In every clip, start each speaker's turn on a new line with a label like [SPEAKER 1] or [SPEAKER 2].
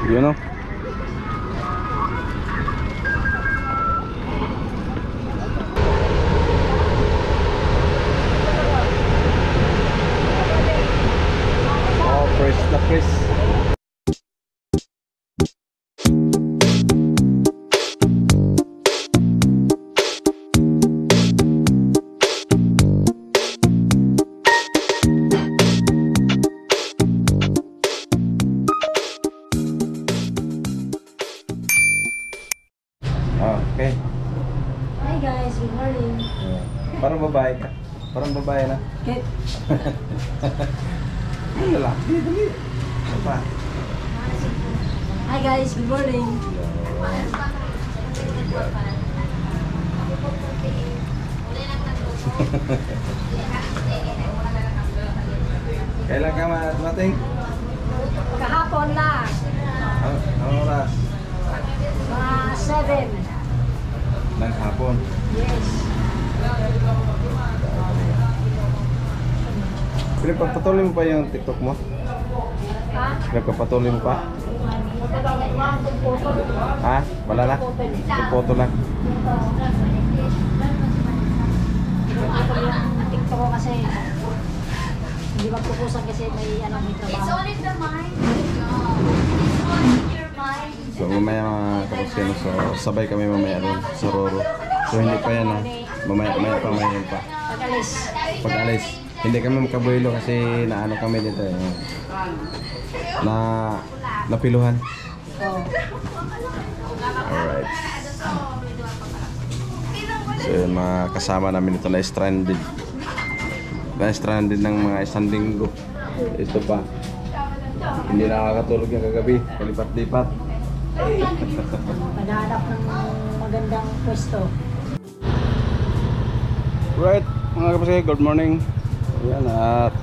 [SPEAKER 1] You know? Oh, fresh na fresh. Okay.
[SPEAKER 2] Hi guys, good morning.
[SPEAKER 1] Parang babae ka. Parang babae na.
[SPEAKER 2] Okay.
[SPEAKER 1] Ano lang? Dali. Apa?
[SPEAKER 2] Hi guys, good morning.
[SPEAKER 1] Kailan ka dumating?
[SPEAKER 2] Kahapon lang.
[SPEAKER 1] Anong oras?
[SPEAKER 2] Mga 7.
[SPEAKER 1] Ng hapon.
[SPEAKER 2] Yes.
[SPEAKER 1] Pinagpapatuloy mo pa yung TikTok mo?
[SPEAKER 2] Ha?
[SPEAKER 1] Pinagpapatuloy mo pa? Ha? Wala na? Yung photo lang.
[SPEAKER 2] Yung TikTok ko kasi hindi magpupusan kasi may may trabaho.
[SPEAKER 3] It's only the mind. It's only your mind.
[SPEAKER 1] So mamaya mga kapuskeno, so sabay kami mamaya doon sa Roro. So hindi pa yan ha. Mamaya pa yan pa.
[SPEAKER 2] Pag-alis.
[SPEAKER 1] Pag alis, hindi kami makabuelo kasi naano kami dito eh. Napiluhan.
[SPEAKER 2] Oh.
[SPEAKER 1] Alright. So yun, mga kasama namin ito na stranded. Na-stranded ng mga isang linggo. Ito pa. Hindi nakakatulog yung kagabi. Kalipat-lipat.
[SPEAKER 2] Naghahanap ng magandang pwesto.
[SPEAKER 1] Right, mga kapatid, good morning. Ayan, at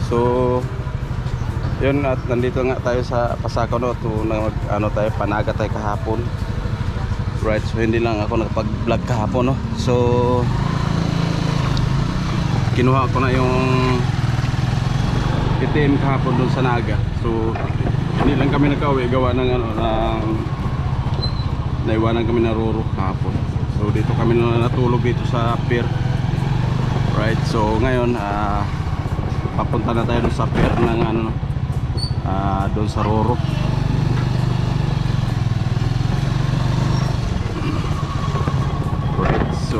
[SPEAKER 1] so yun, at nandito nga tayo sa Pasakaw, no, tayo panaga tayo kahapon. Right, so hindi lang ako nakapag-vlog kahapon, no. So kinuha ko na yung itim kahapon doon sa Naga. So hindi lang kami nakauwi, gawa ng naiwanan kami na Roro kahapon. So dito kami natulog dito sa pier. Right, so ngayon papunta na tayo doon sa pier ng doon sa Roro. Right, so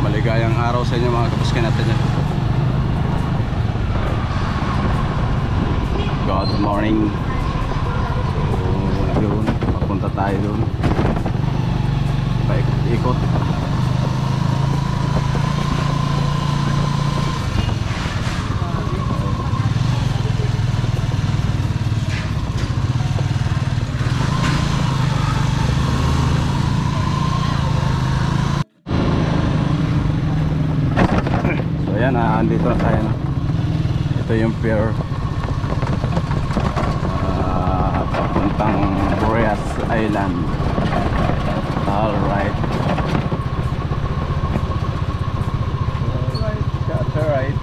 [SPEAKER 1] maligayang araw sa inyo mga kapuskin natin. Good morning. So yun, papunta tayo doon. Paikot-ikot. So yan, andito na tayo na. Ito yung pier papuntang Boreas Island. Alright. That's alright.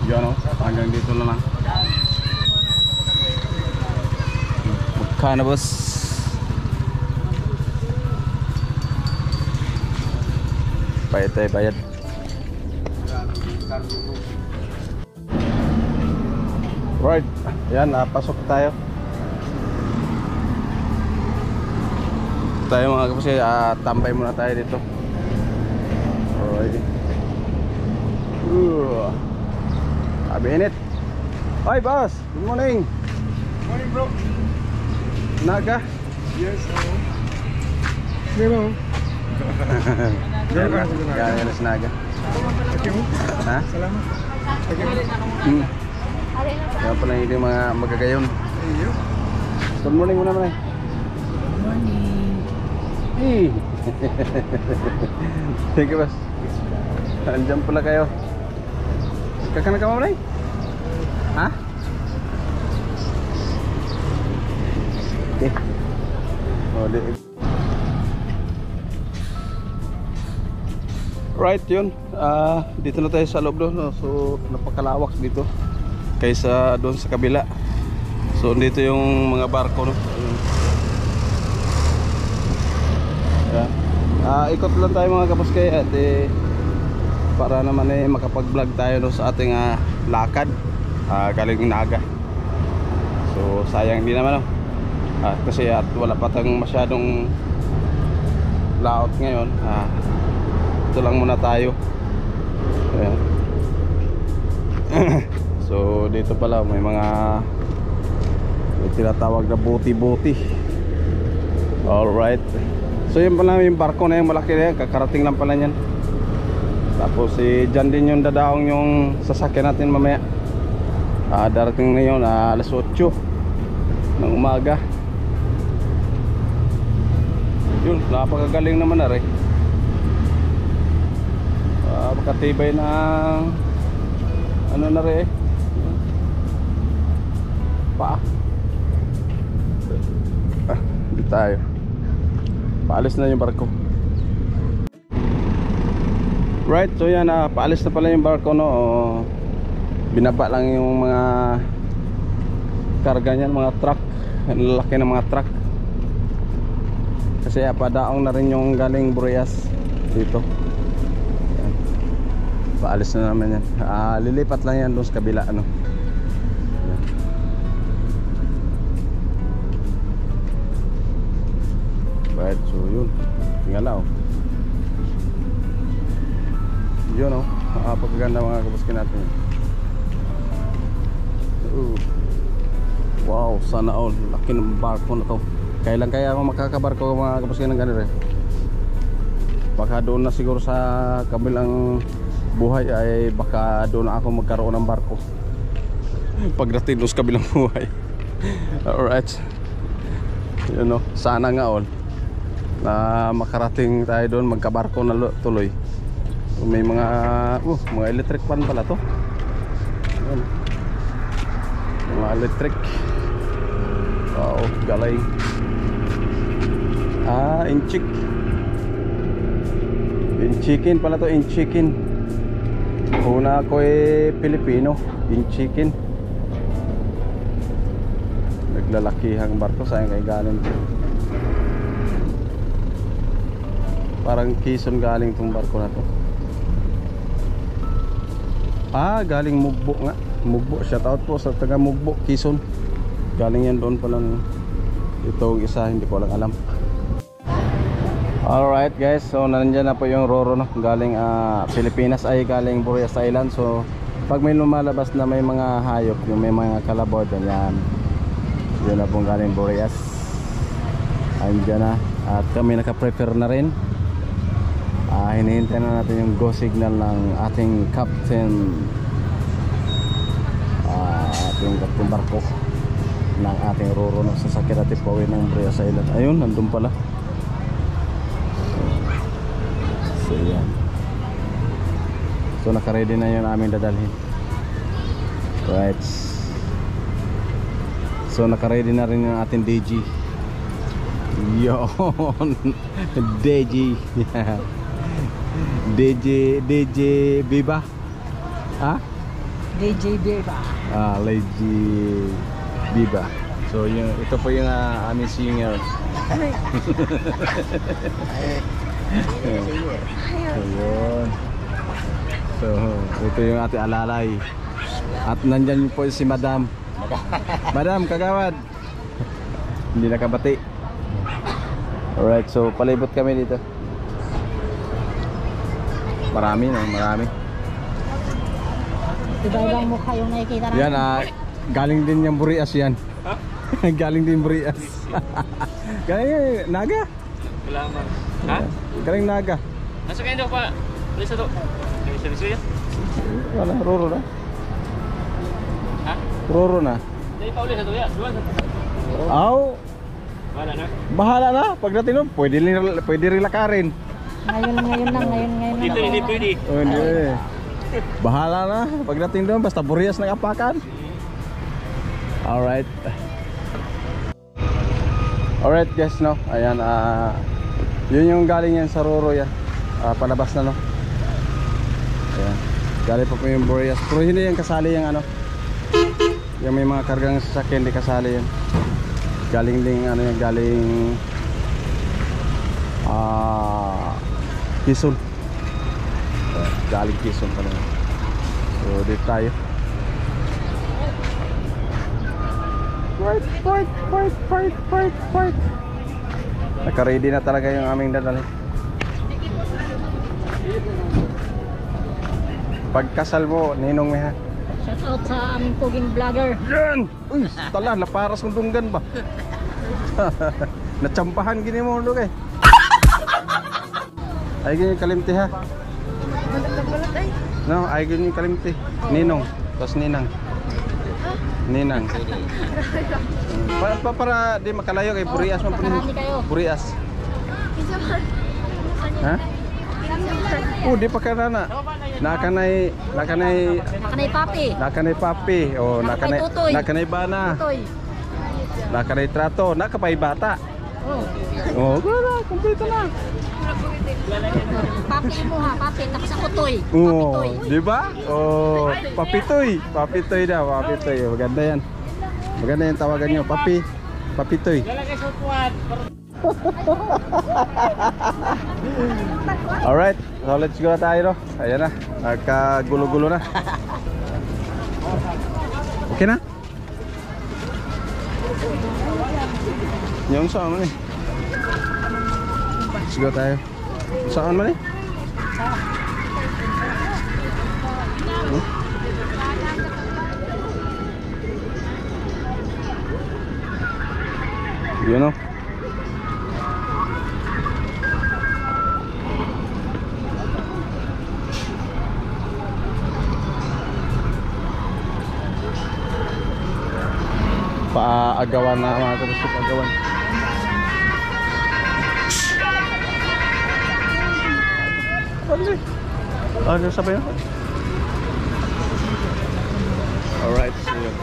[SPEAKER 1] Yun o, hanggang dito na lang. Magkano boss? Bayad tayo, bayad. Right, yan, pasok tayo. Tayo mga kapatid, tambay muna tayo dito. Alright. Sabi init. Hi boss, good morning.
[SPEAKER 4] Morning bro.
[SPEAKER 1] Naga?
[SPEAKER 4] Yes, hello. Hello.
[SPEAKER 1] Gano'n sa Naga?
[SPEAKER 4] Okay mo?
[SPEAKER 1] Ha?
[SPEAKER 4] Salamat. Okay mo?
[SPEAKER 1] Kaya pala hindi mga magagayon.
[SPEAKER 4] Iyo.
[SPEAKER 1] Good morning muna naman.
[SPEAKER 4] Good morning.
[SPEAKER 1] Hey. Thank you boss. Andiyan pala kayo. Kakana ka mamay? Ha? Okay. Oh, Right, yun. Dito na tayo sa loob doon, no? So napakalawak dito kaysa doon sa kabila. So dito yung mga barko, no? Ayun. Yeah. Ikot lang tayo mga kapuskay at para naman makapag-vlog tayo, no, sa ating lakad galing Naga. So sayang din naman, no? Kasi at wala pa tayong masyadong layout ngayon. Ito lang muna tayo. Ayan. So dito pala may tinatawag na buti-buti. Alright. So yun pala yung barko na yung malaki na yan. Kakarating lang pala yan. Tapos dyan din yung dadaong yung sasakyan natin mamaya. Darating na yun alas 8 ng umaga. Yun, napakagaling naman na rin. Makatibay na ano na rin paa. Hindi tayo. Paalis na yung barko. Right, so yan, paalis na pala yung barko, no. Binaba lang yung mga karga niyan, mga truck. Ang lalaki ng mga truck. Kasi padaong na rin yung galing Burias dito. Yan. Paalis na naman yan. Lilipat lang yan doon sa kabila, ano. Yan. Right, so yun. Tingala, oh. Yun, oh. Pagkaganda mga kabuskin natin. Wow, sana all. Laki ng barko na to. Kailan kaya ako makakabarko mga kabuskin ng ganito, eh? Baka doon na siguro sa kabilang buhay ay baka doon ako magkaroon ng barko pagdating doon sa kabilang buhay. Alright, you know, sana nga all na makarating tayo doon, magkabarko na tuloy. May mga electric fan pala to. Ayan. Mga electric. Wow, galing. In-chicken pala to, in-chicken. Una ko Pilipino, in-chicken. Naglalakihang barko, sayang kay galing. Parang Quezon galing tong barko na to. Galing Mugbo nga. Mugbo, shout out po sa taga Mugbo, Quezon. Galing yan doon pala. Itong isa, hindi ko lang alam. Alright guys, so nandiyan na po yung Roro, no? Galing Pilipinas, ay galing Burias Island. So pag may lumalabas na may mga hayop, yung may mga kalabaw dyan, yan, yun na pong galing Burias. Andiyan na. At kami naka-prepare na rin. Hinihintay na natin yung go signal ng ating captain, ating captain barko ng ating Roro, no? Sasakyan natin po ng Burias Island. Ayun, nandun pala. So yan. So naka-ready na yun aming dadalhin. Right. So naka-ready na rin yung ating DG. Yon. DG. DJ Biba.
[SPEAKER 2] DJ Biba.
[SPEAKER 1] Lady Biba. So yung ito po yung aming singer. Ayun. So ito yung ating alalay. At nandyan po si Madam. Madam, kagawad. Hindi nakabati. Alright, so palibot kami dito. Marami na, marami.
[SPEAKER 2] Iba-ibang mukha yung nakikita natin.
[SPEAKER 1] Yan, galing din yung Burias yan. Galing din Burias. Galing Naga?
[SPEAKER 5] Kailangan. Ha?
[SPEAKER 1] Galing Naga.
[SPEAKER 5] Nasa kayo daw pa? Alis na to. Alis na.
[SPEAKER 1] Wala, Roro na.
[SPEAKER 5] Ha?
[SPEAKER 1] Roro na.
[SPEAKER 5] Hindi pa ulit na to ya. Duwan na.
[SPEAKER 1] Aw,
[SPEAKER 5] Wala na.
[SPEAKER 1] bahala na. Pagdating nun, pwede rin lakarin.
[SPEAKER 2] Ngayon lang.
[SPEAKER 5] Dito hindi pwede.
[SPEAKER 1] Oh, hindi. Bahala na. Pagdating doon, basta Burias ng apakan. Alright. Alright guys, no. Ayan, yun yung galing yan sa Roro yan. Palabas na, no. Ayan. Galing pa po yung Boreas. Pero hindi yung kasali yung ano. Yung may mga kargang sasakyan, hindi kasali yan. Galing din ano yung galing Quezon. Galing Quezon pala. So dito tayo. Fight. Naka-ready na talaga yung aming dadalhin. Pagkasal mo, ninong mi ha.
[SPEAKER 2] Shout out sa aming puging vlogger.
[SPEAKER 1] Yan! Uy, tala, naparas kong dunggan ba? Natsampahan gini mo ulo kay. Ay gini kalimti ha. No, ay gini kalimti. Ninong, tapos ninang. Ninang. Para di makalayo kay Burias man po. Burias. Ha? Di pa ka na. Nakanay papi. Oh, nakanay bana. Nakanay trato, nakapay bata. Oh, gala, kumpleto na.
[SPEAKER 2] Papi mo ha, papi tapos ako toy.
[SPEAKER 1] Oh, di ba? Oh, papitoy. Papitoy daw, papitoy. Maganda yan. Maganda yung tawagan niyo, papi. Papitoy. Alright, so let's go na tayo no. Ayan na, nagkagulo-gulo na. Okay na? Yung saan man eh. Let's go tayo. Saan man eh? Yun o. Paagawan na mga kapatid, paagawan. Ano sabi yun? Alright, so yun.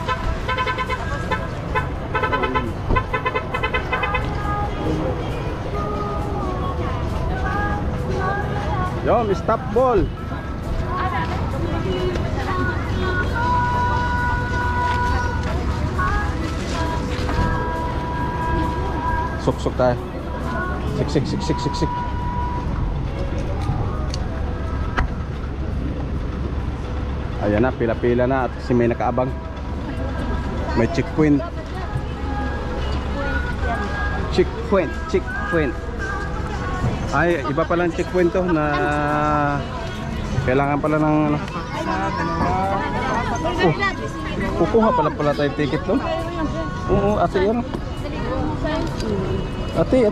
[SPEAKER 1] Yo, stop ball. Sok tayo. Sik. Ayan na, pila-pila na at kasi may nakaabang. May checkpoint. Checkpoint. Ay, iba palang checkpoint to na kailangan pala ng ano. Oh, kukuha pala tayo ticket doon. Oo, ate yan. Ate.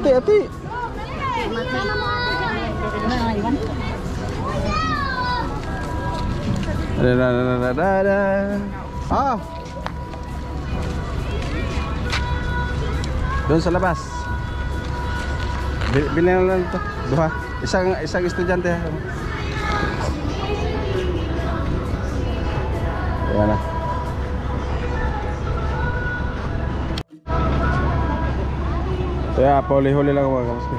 [SPEAKER 1] Doon sa labas. Binili lang ito. Duha. Isang estudyante. Ayan na. Kaya pauli-huli lang mga kamusta.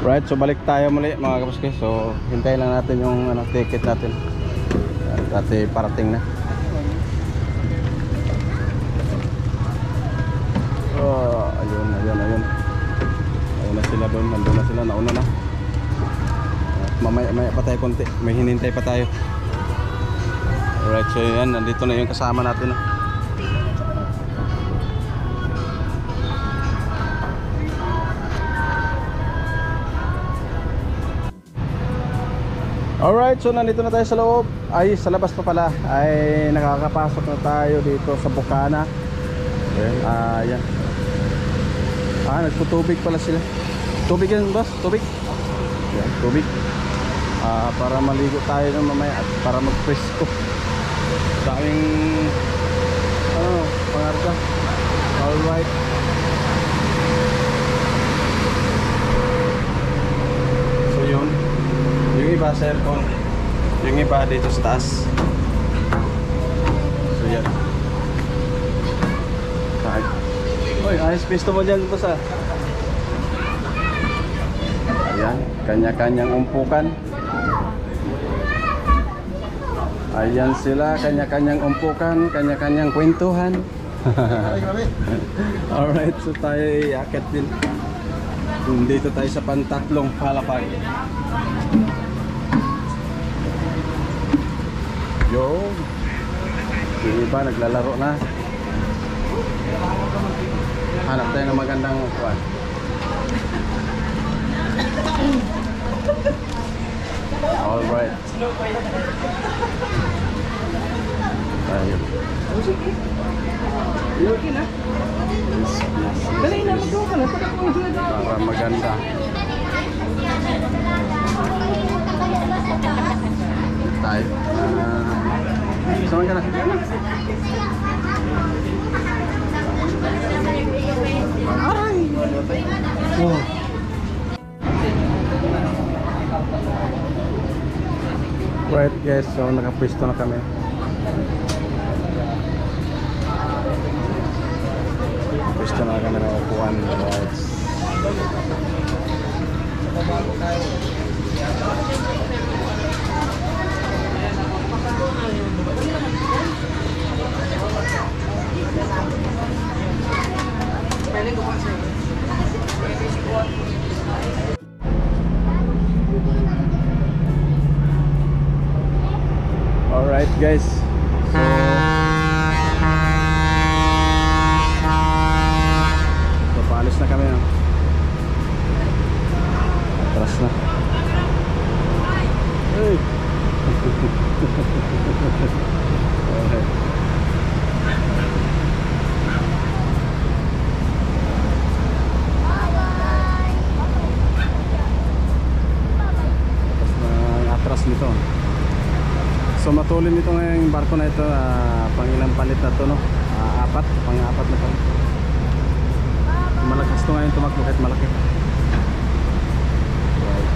[SPEAKER 1] Right, so balik tayo muli mga kamusta. So hintayin lang natin yung ticket natin. Dati parating na. Oh, ayun. Ayun na sila doon, nandun na sila, nauna na. Mamaya pa tayo konti, may hinintay pa tayo. Alright, so yan, nandito na yung kasama natin. Alright, so nandito na tayo sa loob. Ay, sa labas pa pala. Ay, nakakapasok na tayo dito sa Bukana. Ayan. Nagtutubig pala sila. Tubig yan, boss? Tubig? Yan, tubig. Para maligo tayo ng mamaya at para mag-presko. Daming pangarga. Alright. So yun. Yung iba sa aircon. Yung iba dito sa taas. So yan. Kahit Uy, ayos pisto mo dyan, boss ah. Ayan, kanya-kanyang umpukan. Ayan sila, kanya-kanyang umpukan, kanya-kanyang kwentuhan. Alright, so tayo iakit din. Dito tayo sa pantatlong palapag. Yo, yung iba naglalaro na. Hanap tayo ng magandang upuan. Alright. Tayo. Para maganda. Tayo. Saan ka na? Wow. Right guys, so nakapwesto na kami. Pwesto na kami ng upuan. Right. Alright guys, so paalis na kami. Atras na. Hey. Alright. Atras nito. So matulin nito ngayon yung barko na ito, pangilang palit na to, no? Apat, pang-apat na to. Malakas to ngayon tumakbo kahit malaki. Right.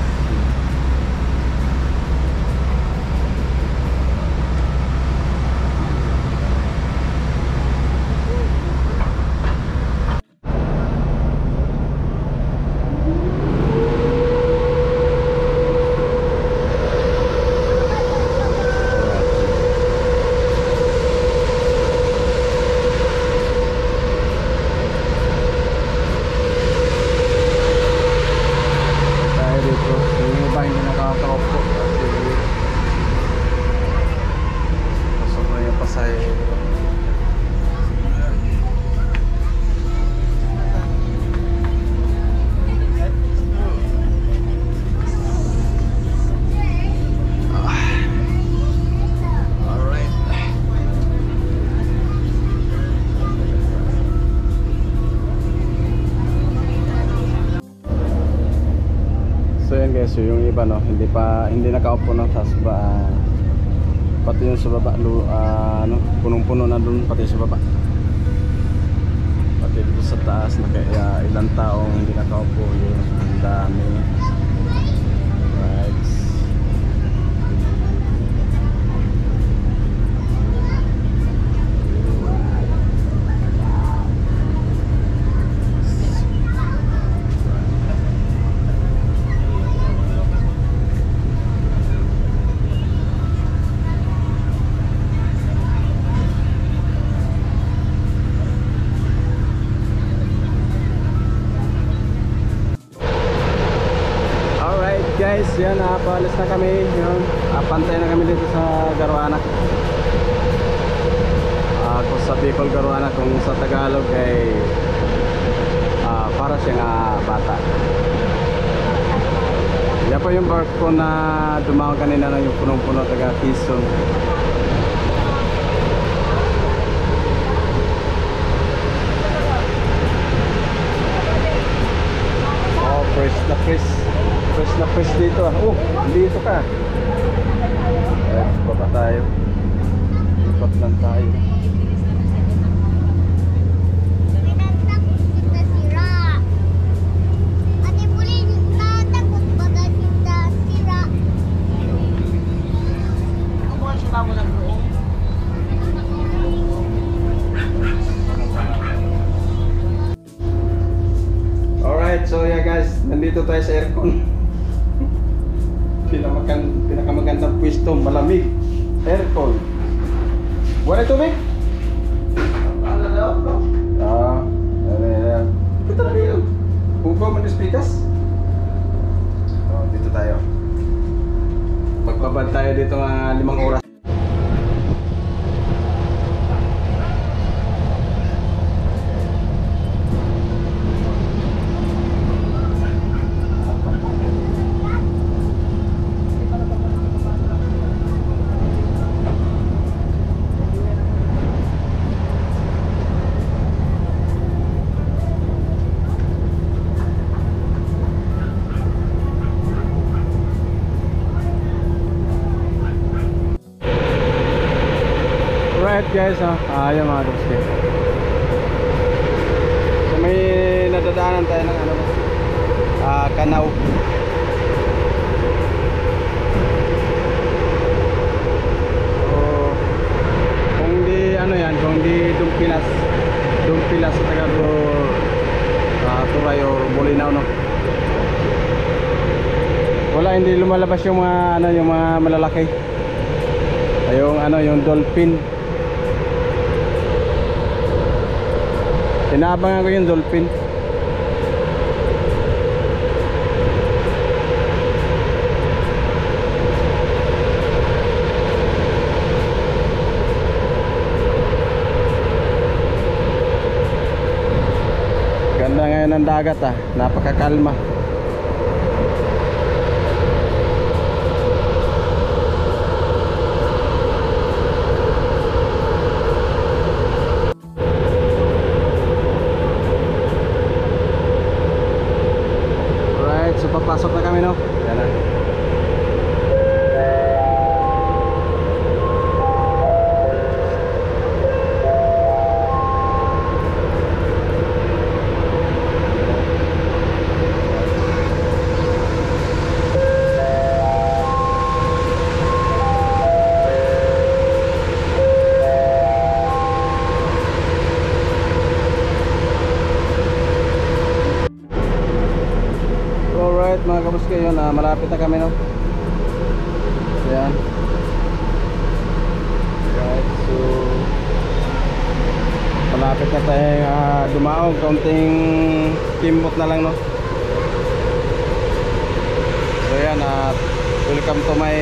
[SPEAKER 1] So yung iba no, hindi nakaupo no, sa pati yung sa baba ano, punong-puno na doon pati sa baba. Pati dito sa taas na kaya ilang taong hindi nakaupo, yun ang dami. Right. Guys, yan, paalis na kami. Yun, pantay na kami dito sa Garuanak. Kung sa Bicol Garuanak, kung sa Tagalog ay para siyang bata. Yan po yung barko na dumawag kanina na yung punong-puno taga Quezon. Oh, fresh na fresh. Fresh na fresh dito. Oh, dito ka. Baba tayo. Ikot lang tayo. Alright, so yeah guys, nandito tayo sa aircon. Pinakamagandang pwesto, malamig. Aircon. Wala tubig? Ano daw? Ito na yun. Hugo mo ng speakers? Dito tayo. Magbabad tayo dito mga 5 oras. Alright guys, ayan mga kapatid. So may nadadaanan tayo ng ano, Kanaw. So kung di ano yan, kung di Dumpilas sa taga Turay o Bolinao, no? Wala, hindi lumalabas yung mga ano, yung mga malalaki. Yung ano, yung dolphin. Inaabangan ko yung dolphin. Ganda ngayon ng dagat, napakakalma. So papasok na kami, no? Yan na. Mga kamusta yun, malapit na kami, no? Ayan. Right, so malapit na tayo dumaong, kaunting kimbot na lang, no? So ayan, welcome to my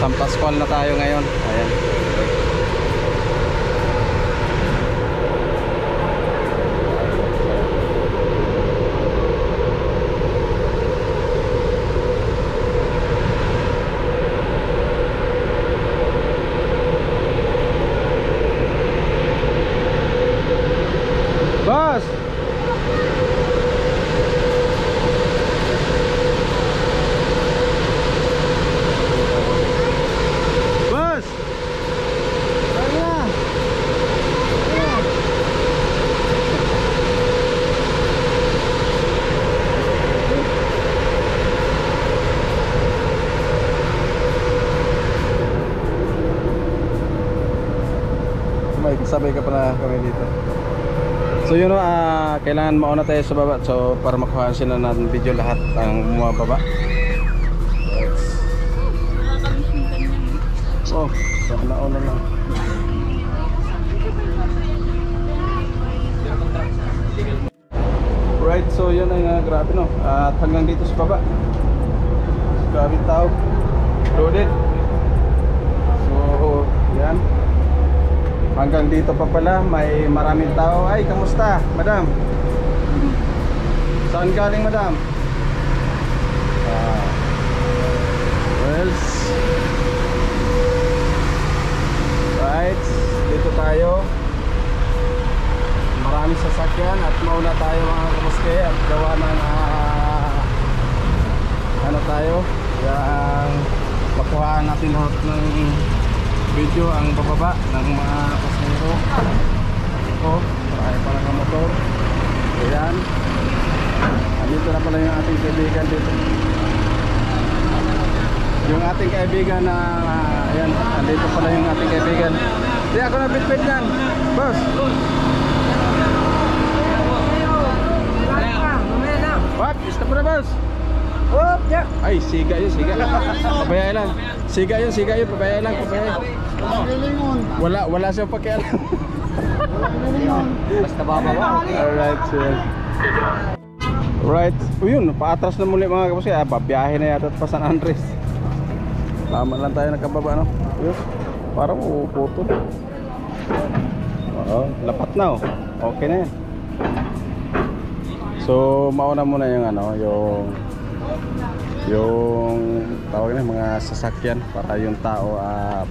[SPEAKER 1] San Pascual na tayo ngayon. Ayan. Boss! Boss! Ano na? May kasabay ka pala kami dito. So yun, kailangan mauna tayo sa baba, so para makuha sila natin video lahat ang bumababa. Oh, so nauna lang. Right, so yun ay grabe, no? At hanggang dito sa baba, grabe tao, loaded. So yan, hanggang dito pa pala, may maraming tao. Ay, kamusta, madam? Saan galing, madam? Well, right, dito tayo. Maraming sasakyan at mauna tayo mga kamusta at gawa ng ano tayo, yung makuha natin lahat ng video ang bababa ng mga pasahero. Marami pala ng motor. Ayan, andito na pala yung ating kaibigan dito. Yung ating kaibigan na ayan, andito pala yung ating kaibigan. Di ako na bitbit yan, boss.
[SPEAKER 4] Yeah.
[SPEAKER 1] Ay, siga yun, siga. Pabayaan lang. Siga yun, pabayaan lang, pabayaan. Wala siya pakialam.
[SPEAKER 5] Basta babawa.
[SPEAKER 1] Alright, sir. Right. O yun, paatras na muli mga kapos. Babiyahe na yata pa San Andres. Tama lang tayo nakababa, no? Yun. Parang puputol. Oo, lapat na, oh. Okay na yan. So, mauna muna yung ano, yung tawag na mga sasakyan para yung tao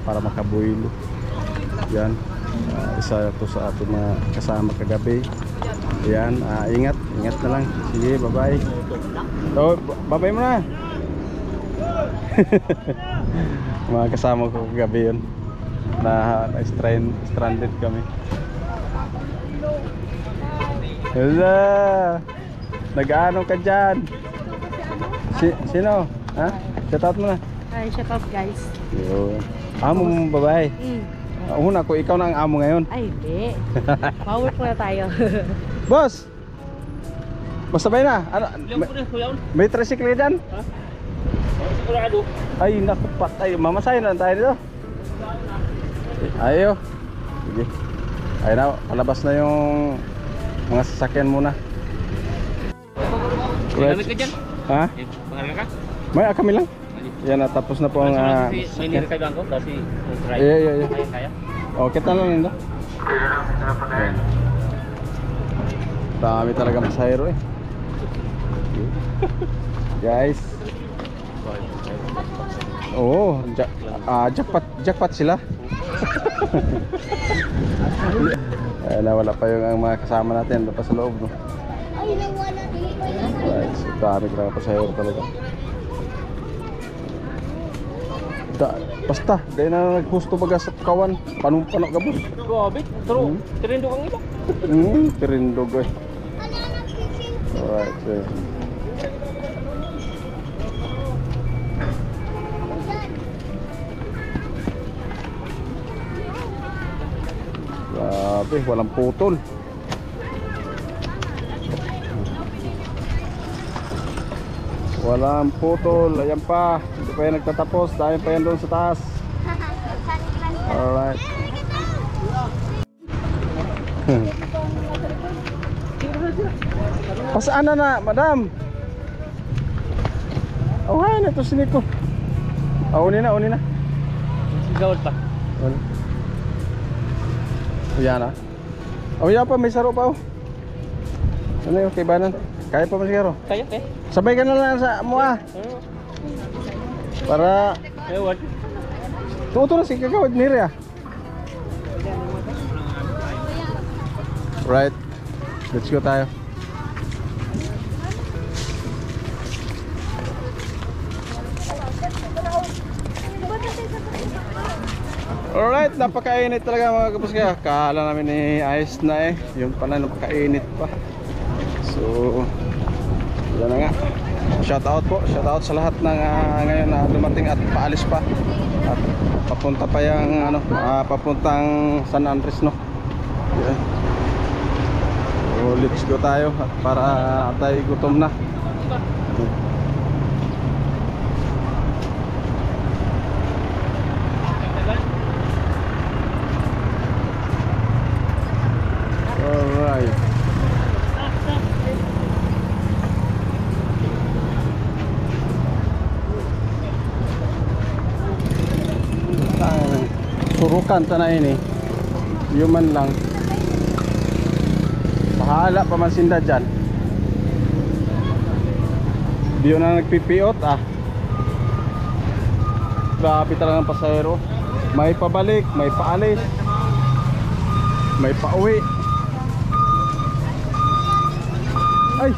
[SPEAKER 1] para makabuilo. Yan. Isa to sa ating mga kasama kagabi. Yan, ingat na lang. Sige, bye-bye. So, bye-bye mo na. Mga kasama ko kagabi yun. Stranded kami. Hello. Nag-ano ka dyan? Sino? Ha? Shout out mo na.
[SPEAKER 6] Ay, shout out guys.
[SPEAKER 1] Yun. Amo mong babae. Una ko, ikaw na ang amo ngayon.
[SPEAKER 6] Ay, hindi. Power po na tayo.
[SPEAKER 1] Boss! Masabay na. Ano? May tricycle dyan?
[SPEAKER 5] Ha? Sigurado.
[SPEAKER 1] Ay, naku, patay. Mamasahin na tayo dito. Ayo. Sige. Ayun na, palabas na yung mga sasakyan muna.
[SPEAKER 5] Gamit ka dyan?
[SPEAKER 1] Ha?
[SPEAKER 5] Pangalan ka?
[SPEAKER 1] May kami lang. Yan na, tapos na po ang
[SPEAKER 5] May nira kayo bangko kasi try.
[SPEAKER 1] Yeah.
[SPEAKER 5] Kaya?
[SPEAKER 1] Okay, tala lang yun. Yan. Dami talaga masahero eh. Guys. Oo, jackpot sila. Ayun na, wala pa yung ang mga kasama natin doon pa sa loob, no? Right, so dami talaga pasahero talaga. Basta, dahil na naghusto baga sa kawan, panong-panong gabos.
[SPEAKER 5] Grabe, pero tirindo kang iba.
[SPEAKER 1] Tirindog eh. Alright, so grabe, walang putol. Walang putol, ayan pa. Hindi pa yan nagtatapos, dahil pa yan doon sa taas. Alright. Pasaan na, madam? Oh, hay na to si Nico. Uni na.
[SPEAKER 5] Gawad pa.
[SPEAKER 1] Ayan na. Oh, yan pa, may saro pa, oh. Ano yung kibanan? Kaya pa masigaro?
[SPEAKER 5] Kaya, eh?
[SPEAKER 1] Sabay ka na lang sa mua. Para
[SPEAKER 5] Ewan.
[SPEAKER 1] tuto na si kagawad ni Ria. Right. Let's go tayo. Alright, napakainit talaga mga kapos kaya. Kala namin ni ayos na eh. Yung pala napakainit pa. So, yan na nga. Shout out po, shout out sa lahat ng ngayon na dumating at paalis pa. At papunta pa yung papuntang San Andres, no. Yeah. So, let's go tayo at para tayo gutom na. Alright. Surukan ta na ini. Human lang. Bahala pa man sinda dyan. Di yun na nagpipiot Grabe talaga ng pasahero. May pabalik, may paalis, may pauwi. Ay!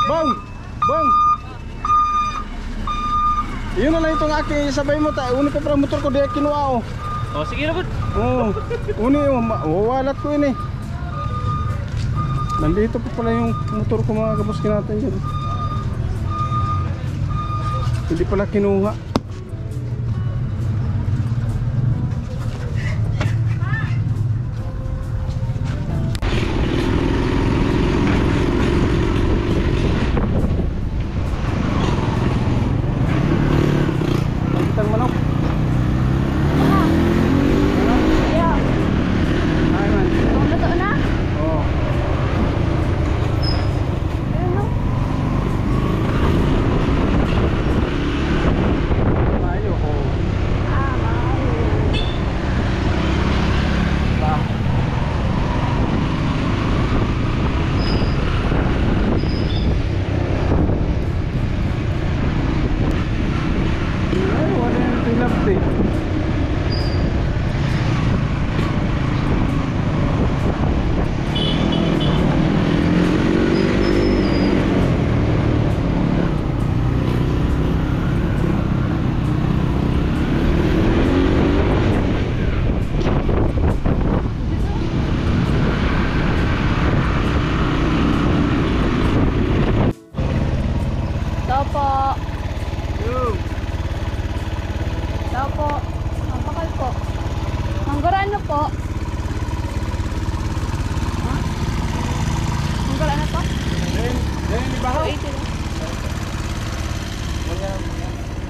[SPEAKER 1] Bong! Bong! Yun na lang itong aking sabay mo tayo. Uni pa pala motor ko, di kinuha
[SPEAKER 5] Oh, sige na bud.
[SPEAKER 1] Oo. Uni wawalat ko yun eh. Nandito pa pala yung motor ko mga kabuskin natin dyan. Hindi pala kinuha.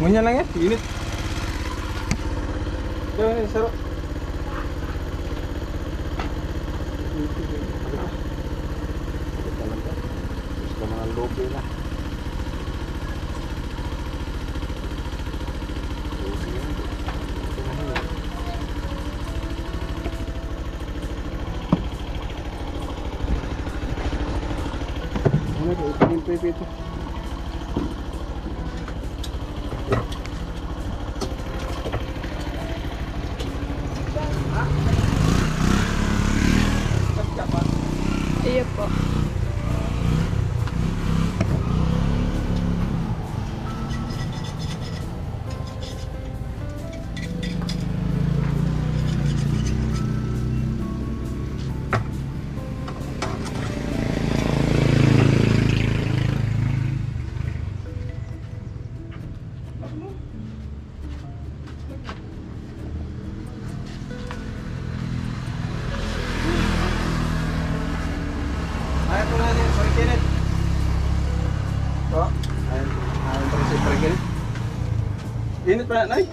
[SPEAKER 1] Ganyan lang yan, init. Ganyan, sarap. Gusto mga lobe na. Ano, ipangin pa ito.
[SPEAKER 6] Iya po.
[SPEAKER 1] Ayan po natin, sorry Kenneth. Ayan po si sorry Kenneth. Init pa na, Nay?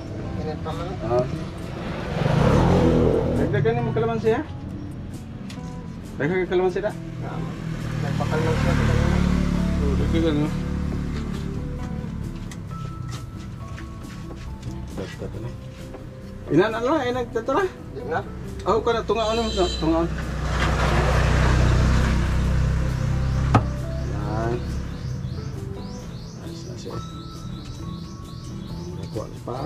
[SPEAKER 4] Init pa man.
[SPEAKER 1] Dagdagan mo kalamansi ha? Dagdagan kalamansi na?
[SPEAKER 4] Nagpakal lang siya.
[SPEAKER 1] Dagdagan mo. Dagdagan na. Inan ala, ay nagtatara.
[SPEAKER 4] Yun nga.
[SPEAKER 1] Ako ka na, tungaon mo. Tungaon. Yan. Ayos na siya. Nakuha pa.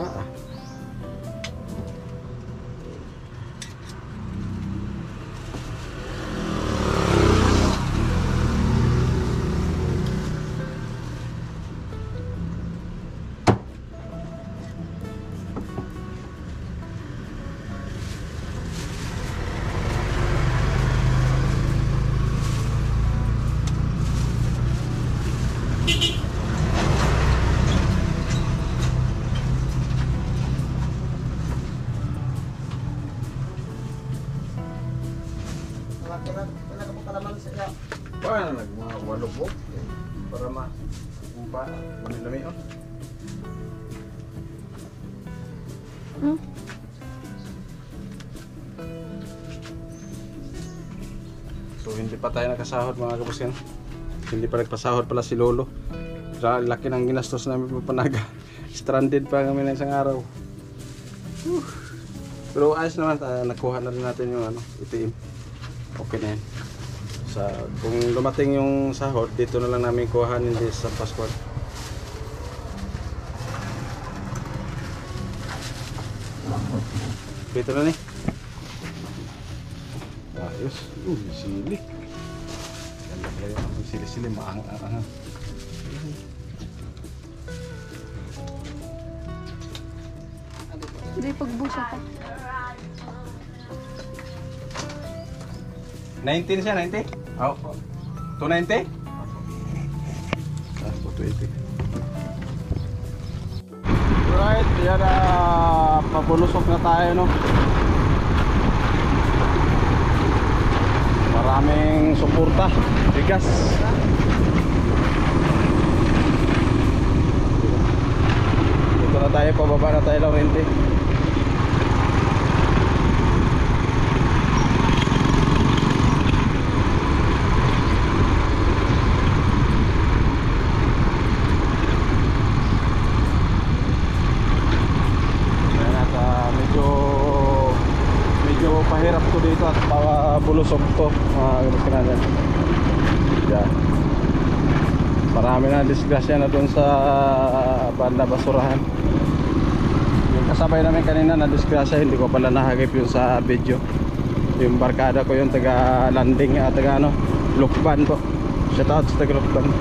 [SPEAKER 4] Kailangan mo kalaman siya.
[SPEAKER 1] Paano nagmawalo po? Para ma-umpa. Manilami o. So hindi pa tayo nakasahod mga kapusin. Hindi pa nagpasahod pala si Lolo. Laki ng ginastos namin papanaga. Stranded pa kami ng isang araw. Pero ayos naman, nakuha na rin natin yung itim. Okay na yan. Kung dumating yung sahod, dito na lang namin kuhaan, hindi sa Pascual. Dito na ni. Ayos. Sili. Ganda pala yung sili-sili, maang-ang.
[SPEAKER 3] Hindi pagbusa pa.
[SPEAKER 1] 19 siya, 90? Oo. 290? Ah, 220. Alright, yan pabulusok na tayo, no? Maraming suporta, bigas. Dito na tayo, pababa na tayo lang rente. Medyo pahirap ko dito at bulusok to mga kanalan. Yan. Marami na disgrasya na dun sa banda basurahan. Yung kasabay namin kanina na disgrasya, hindi ko pala nahagip yun sa video. Yung barkada ko yung taga landing at taga Lukban po. Shout out sa taga Lukban.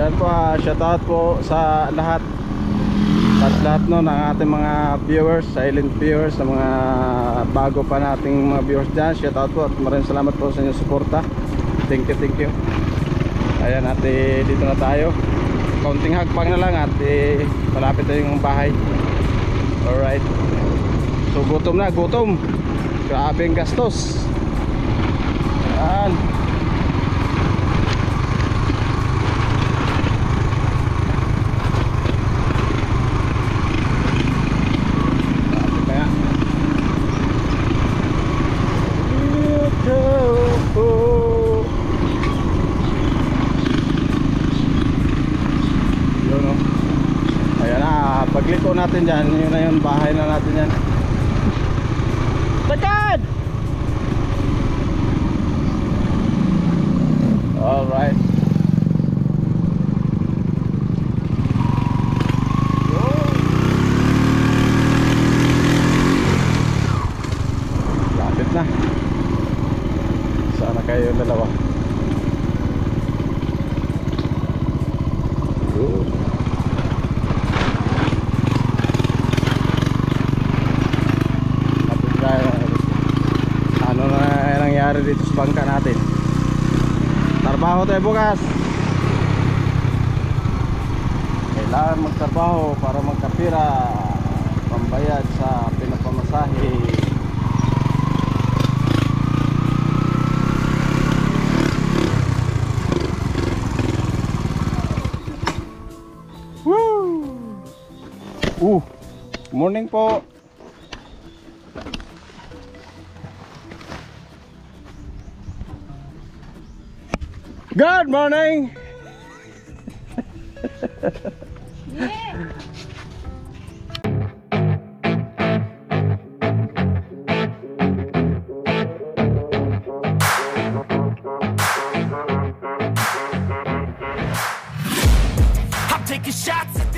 [SPEAKER 1] Ayan po, shoutout po sa lahat ng ating mga viewers, silent viewers, sa mga bago pa nating mga viewers dyan. Shoutout po at maraming salamat po sa inyong suporta. Thank you. Ayan, dito na tayo. kaunting hagpang na lang at malapit na yung bahay. Alright. So gutom na, gutom. Grabe ang gastos. Ayan. Kaya yun o. Ayan na, pagliko natin dyan, yun na yun, bahay na natin yan. Takad! Alright. Lapit na. Sana kayo yung dalawa. Lapit tayo. Ano na nangyari dito sa bangka natin? Trabaho tayo bukas. Kailangan magtrabaho para magkapira, pambayad sa pinapamasahe. Woo! Morning po. Good morning.
[SPEAKER 7] I'm taking shots at